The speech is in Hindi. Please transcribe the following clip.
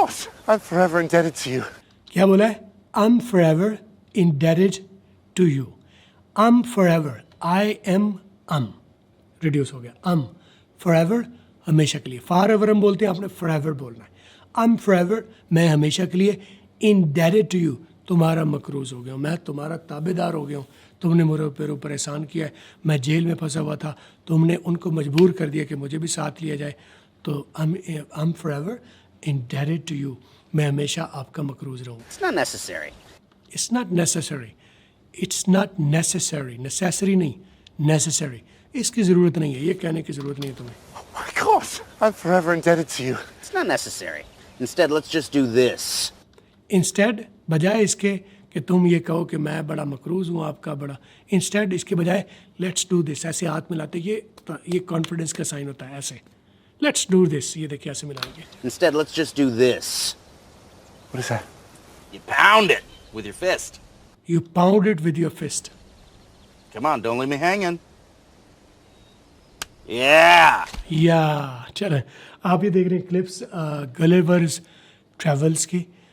course. I'm forever indebted to you. क्या बोला है? I'm forever indebted to you. I'm forever. I am. Reduce हो गया. Forever हमेशा के लिए. Forever हम बोलते हैं, आपने forever बोलना है. I'm forever मैं हमेशा के लिए indebted to you तुम्हारा मकरूज हो गया हूँ, मैं तुम्हारा ताबेदार हो गया हूँ. तुमने मेरे ऊपर एहसान किया है. मैं जेल में फंसा हुआ था, तुमने उनको मजबूर कर दिया कि मुझे भी साथ लिया जाए. तो I'm forever indebted to you. मैं हमेशा आपका मकरूज रहूँ. It's not necessary. It's not necessary. It's not necessary. Necessary नहीं, necessary. इसकी ज़रूरत नहीं है, ये कहने की ज़रूरत नहीं है तुम्हें. Of course. I'm forever indebted to you. It's not necessary. Instead, let's just do this. Instead, बजाय इसके कि तुम ये कहो कि मैं बड़ा मकरूज हूँ आपका बड़ा, इंस्टेड इसके बजाय लेट्स डू दिस, ऐसे हाथ मिलाते, ये कॉन्फिडेंस का साइन होता है. ऐसे लेट्स डू दिस, ये देखिए ऐसे मिलाएंगे. Instead, let's just do this. What is that? You pound it with your fist. You pound it with your fist. Come on, don't leave me hanging. Yeah. या चलें, आप ये देख रहे हैं क्लिप्स गलिवर्स ट्रैवल्स की.